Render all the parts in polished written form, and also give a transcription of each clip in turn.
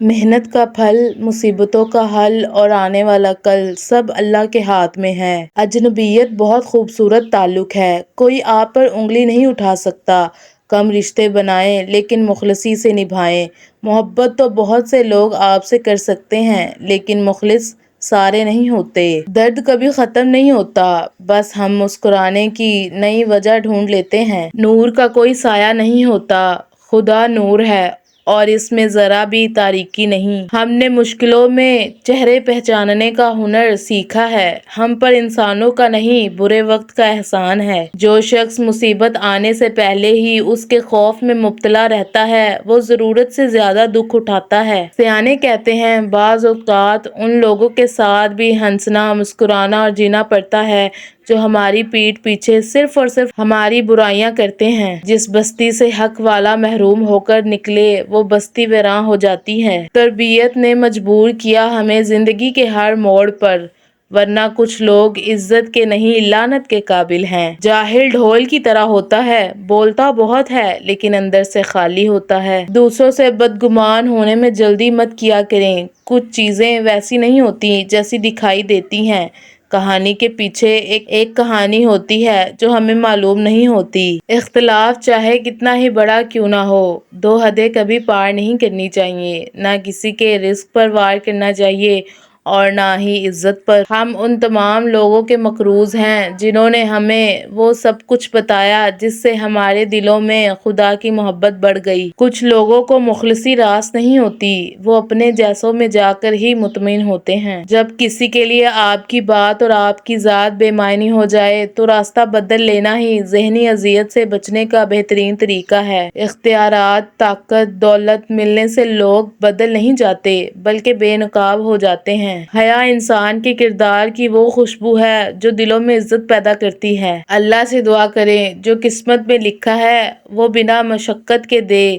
محنت کا پھل، مصیبتوں کا حل اور آنے والا کل سب اللہ کے ہاتھ میں ہے۔ اجنبیت بہت خوبصورت تعلق ہے، کوئی آپ پر انگلی نہیں اٹھا سکتا۔ کم رشتے بنائیں لیکن مخلصی سے نبھائیں۔ محبت تو بہت سے لوگ آپ سے کر سکتے ہیں لیکن مخلص سارے نہیں ہوتے۔ درد کبھی ختم نہیں ہوتا، بس ہم مسکرانے کی نئی وجہ ڈھونڈ لیتے ہیں۔ نور کا کوئی سایہ نہیں ہوتا، خدا نور ہے اور اس میں ذرا بھی تاریکی نہیں۔ ہم نے مشکلوں میں چہرے پہچاننے کا ہنر سیکھا ہے۔ ہم پر انسانوں کا نہیں، برے وقت کا احسان ہے۔ جو شخص مصیبت آنے سے پہلے ہی اس کے خوف میں مبتلا رہتا ہے وہ ضرورت سے زیادہ دکھ اٹھاتا ہے۔ سیانے کہتے ہیں بعض اوقات ان لوگوں کے ساتھ بھی ہنسنا، مسکرانا اور جینا پڑتا ہے جو ہماری پیٹھ پیچھے صرف اور صرف ہماری برائیاں کرتے ہیں۔ جس بستی سے حق والا محروم ہو کر نکلے وہ بستی ویراں ہو جاتی ہے۔ تربیت نے مجبور کیا ہمیں زندگی کے ہر موڑ پر، ورنہ کچھ لوگ عزت کے نہیں لعنت کے قابل ہیں۔ جاہل ڈھول کی طرح ہوتا ہے، بولتا بہت ہے لیکن اندر سے خالی ہوتا ہے۔ دوسروں سے بدگمان ہونے میں جلدی مت کیا کریں، کچھ چیزیں ویسی نہیں ہوتی جیسی دکھائی دیتی ہیں۔ کہانی کے پیچھے ایک کہانی ہوتی ہے جو ہمیں معلوم نہیں ہوتی۔ اختلاف چاہے کتنا ہی بڑا کیوں نہ ہو، دو حدیں کبھی پار نہیں کرنی چاہیے۔ نہ کسی کے رزق پر وار کرنا چاہیے اور نہ ہی عزت پر۔ ہم ان تمام لوگوں کے مقروض ہیں جنہوں نے ہمیں وہ سب کچھ بتایا جس سے ہمارے دلوں میں خدا کی محبت بڑھ گئی۔ کچھ لوگوں کو مخلصی راس نہیں ہوتی، وہ اپنے جیسوں میں جا کر ہی مطمئن ہوتے ہیں۔ جب کسی کے لیے آپ کی بات اور آپ کی ذات بے معنی ہو جائے تو راستہ بدل لینا ہی ذہنی اذیت سے بچنے کا بہترین طریقہ ہے۔ اختیارات، طاقت، دولت ملنے سے لوگ بدل نہیں جاتے بلکہ بے نقاب ہو جاتے ہیں۔ حیا انسان کے کردار کی وہ خوشبو ہے جو دلوں میں عزت پیدا کرتی ہے۔ اللہ سے دعا کریں جو قسمت میں لکھا ہے وہ بنا مشقت کے دے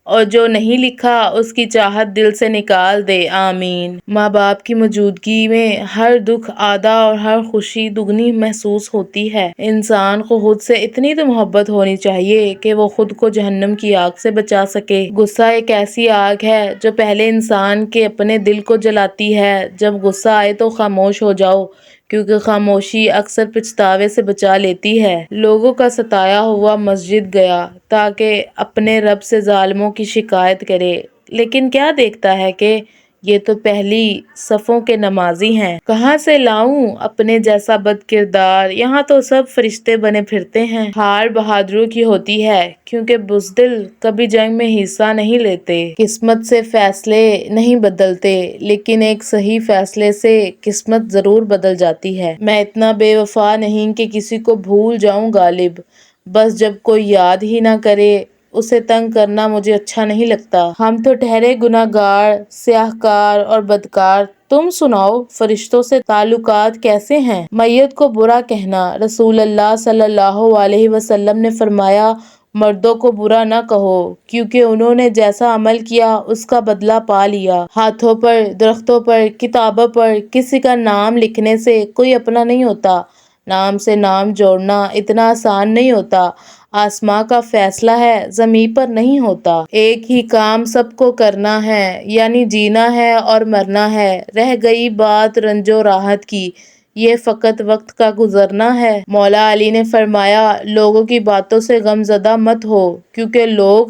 اور جو نہیں لکھا اس کی چاہت دل سے نکال دے، آمین۔ ماں باپ کی موجودگی میں ہر دکھ آدھا اور ہر خوشی دگنی محسوس ہوتی ہے۔ انسان کو خود سے اتنی تو محبت ہونی چاہیے کہ وہ خود کو جہنم کی آگ سے بچا سکے۔ غصہ ایک ایسی آگ ہے جو پہلے انسان کے اپنے دل کو جلاتی ہے۔ جب غصہ آئے تو خاموش ہو جاؤ کیونکہ خاموشی اکثر پچھتاوے سے بچا لیتی ہے۔ لوگوں کا ستایا ہوا مسجد گیا تاکہ اپنے رب سے ظالموں کی شکایت کرے، لیکن کیا دیکھتا ہے کہ یہ تو پہلی صفوں کے نمازی ہیں۔ کہاں سے لاؤں اپنے جیسا بد کردار، یہاں تو سب فرشتے بنے پھرتے ہیں۔ ہار بہادروں کی ہوتی ہے کیونکہ بزدل کبھی جنگ میں حصہ نہیں لیتے۔ قسمت سے فیصلے نہیں بدلتے لیکن ایک صحیح فیصلے سے قسمت ضرور بدل جاتی ہے۔ میں اتنا بے وفا نہیں کہ کسی کو بھول جاؤں غالب، بس جب کوئی یاد ہی نہ کرے اسے تنگ کرنا مجھے اچھا نہیں لگتا۔ ہم تو ٹھہرے گنہگار، سیاہ کار اور بدکار، تم سناؤ فرشتوں سے تعلقات کیسے ہیں؟ میت کو برا کہنا، رسول اللہ صلی اللہ علیہ وسلم نے فرمایا مردوں کو برا نہ کہو کیونکہ انہوں نے جیسا عمل کیا اس کا بدلہ پا لیا۔ ہاتھوں پر، درختوں پر، کتابوں پر کسی کا نام لکھنے سے کوئی اپنا نہیں ہوتا۔ نام سے نام جوڑنا اتنا آسان نہیں ہوتا۔ آسماں کا فیصلہ ہے، زمیں پر نہیں ہوتا۔ ایک ہی کام سب کو کرنا ہے، یعنی جینا ہے اور مرنا ہے۔ رہ گئی بات رنج و راحت کی، یہ فقط وقت کا گزرنا ہے۔ مولا علی نے فرمایا لوگوں کی باتوں سے غم زدہ مت ہو کیونکہ لوگ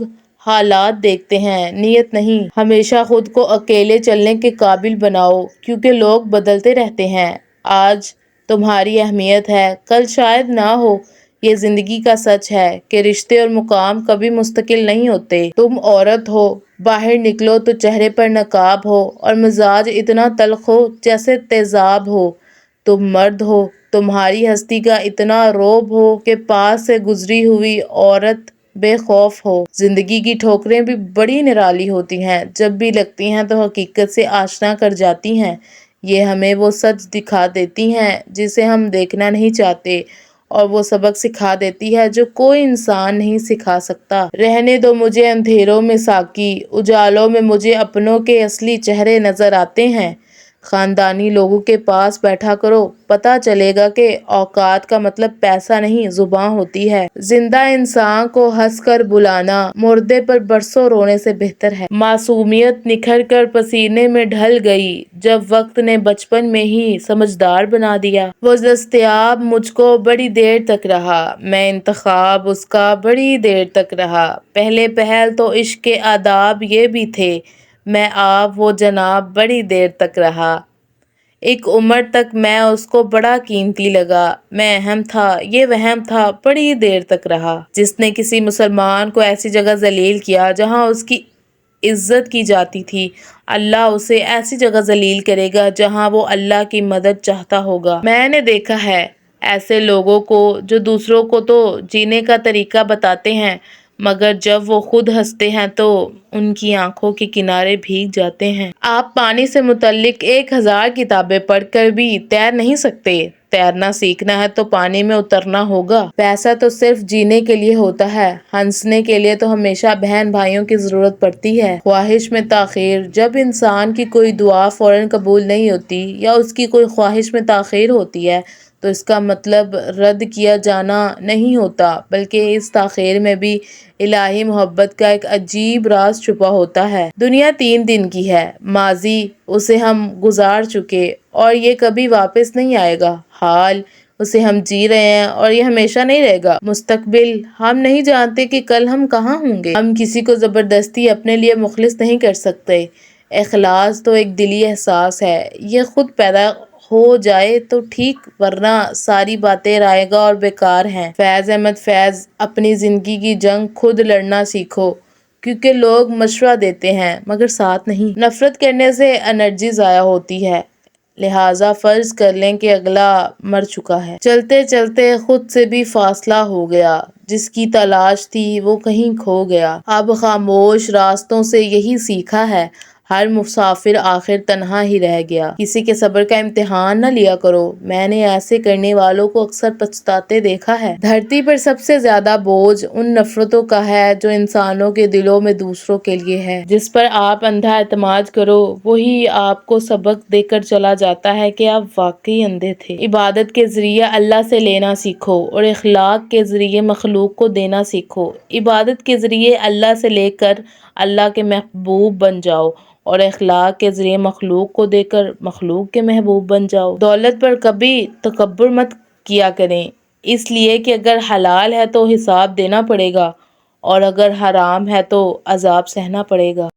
حالات دیکھتے ہیں، نیت نہیں۔ ہمیشہ خود کو اکیلے چلنے کے قابل بناؤ کیونکہ لوگ بدلتے رہتے ہیں۔ آج تمہاری اہمیت ہے، کل شاید نہ ہو۔ یہ زندگی کا سچ ہے کہ رشتے اور مقام کبھی مستقل نہیں ہوتے۔ تم عورت ہو، باہر نکلو تو چہرے پر نقاب ہو اور مزاج اتنا تلخ ہو جیسے تیزاب ہو۔ تم مرد ہو، تمہاری ہستی کا اتنا رعب ہو کہ پاس سے گزری ہوئی عورت بے خوف ہو۔ زندگی کی ٹھوکریں بھی بڑی نرالی ہوتی ہیں، جب بھی لگتی ہیں تو حقیقت سے آشنا کر جاتی ہیں۔ یہ ہمیں وہ سچ دکھا دیتی ہیں جسے ہم دیکھنا نہیں چاہتے اور وہ سبق سکھا دیتی ہے جو کوئی انسان نہیں سکھا سکتا۔ رہنے دو مجھے اندھیروں میں ساقی، اجالوں میں مجھے اپنوں کے اصلی چہرے نظر آتے ہیں۔ خاندانی لوگوں کے پاس بیٹھا کرو، پتہ چلے گا کہ اوقات کا مطلب پیسہ نہیں زباں ہوتی ہے۔ زندہ انسان کو ہنس کر بلانا مردے پر برسوں رونے سے بہتر ہے۔ معصومیت نکھر کر پسینے میں ڈھل گئی جب وقت نے بچپن میں ہی سمجھدار بنا دیا۔ وہ دستیاب مجھ کو بڑی دیر تک رہا، میں انتخاب اس کا بڑی دیر تک رہا۔ پہلے پہل تو عشق کے آداب یہ بھی تھے، میں آپ وہ جناب بڑی دیر تک رہا۔ ایک عمر تک میں اس کو بڑا قیمتی لگا، میں اہم تھا یہ وہم تھا، بڑی دیر تک رہا۔ جس نے کسی مسلمان کو ایسی جگہ ذلیل کیا جہاں اس کی عزت کی جاتی تھی، اللہ اسے ایسی جگہ ذلیل کرے گا جہاں وہ اللہ کی مدد چاہتا ہوگا۔ میں نے دیکھا ہے ایسے لوگوں کو جو دوسروں کو تو جینے کا طریقہ بتاتے ہیں، مگر جب وہ خود ہنستے ہیں تو ان کی آنکھوں کے کنارے بھیگ جاتے ہیں۔ آپ پانی سے متعلق 1000 کتابیں پڑھ کر بھی تیر نہیں سکتے۔ تیرنا سیکھنا ہے تو پانی میں اترنا ہوگا۔ پیسہ تو صرف جینے کے لیے ہوتا ہے، ہنسنے کے لیے تو ہمیشہ بہن بھائیوں کی ضرورت پڑتی ہے۔ خواہش میں تاخیر: جب انسان کی کوئی دعا فوراً قبول نہیں ہوتی یا اس کی کوئی خواہش میں تاخیر ہوتی ہے تو اس کا مطلب رد کیا جانا نہیں ہوتا، بلکہ اس تاخیر میں بھی الہی محبت کا ایک عجیب راز چھپا ہوتا ہے۔ دنیا 3 دن کی ہے، ماضی اسے ہم گزار چکے اور یہ کبھی واپس نہیں آئے گا، حال اسے ہم جی رہے ہیں اور یہ ہمیشہ نہیں رہے گا، مستقبل ہم نہیں جانتے کہ کل ہم کہاں ہوں گے۔ ہم کسی کو زبردستی اپنے لیے مخلص نہیں کر سکتے۔ اخلاص تو ایک دلی احساس ہے، یہ خود پیدا ہو جائے تو ٹھیک، ورنہ ساری باتیں رائے گاں اور بیکار ہیں۔ فیض احمد فیض: اپنی زندگی کی جنگ خود لڑنا سیکھو، کیونکہ لوگ مشورہ دیتے ہیں مگر ساتھ نہیں۔ نفرت کرنے سے انرجی ضائع ہوتی ہے، لہٰذا فرض کر لیں کہ اگلا مر چکا ہے۔ چلتے چلتے خود سے بھی فاصلہ ہو گیا، جس کی تلاش تھی وہ کہیں کھو گیا۔ اب خاموش راستوں سے یہی سیکھا ہے، ہر مسافر آخر تنہا ہی رہ گیا۔ کسی کے صبر کا امتحان نہ لیا کرو، میں نے ایسے کرنے والوں کو اکثر پچھتاتے دیکھا ہے۔ دھرتی پر سب سے زیادہ بوجھ ان نفرتوں کا ہے جو انسانوں کے دلوں میں دوسروں کے لیے ہے۔ جس پر آپ اندھا اعتماد کرو وہی آپ کو سبق دے کر چلا جاتا ہے کہ آپ واقعی اندھے تھے۔ عبادت کے ذریعے اللہ سے لینا سیکھو اور اخلاق کے ذریعے مخلوق کو دینا سیکھو۔ عبادت کے ذریعے اللہ سے لے کر اللہ کے محبوب بن جاؤ اور اخلاق کے ذریعے مخلوق کو دے کر مخلوق کے محبوب بن جاؤ۔ دولت پر کبھی تکبر مت کیا کریں، اس لیے کہ اگر حلال ہے تو حساب دینا پڑے گا اور اگر حرام ہے تو عذاب سہنا پڑے گا۔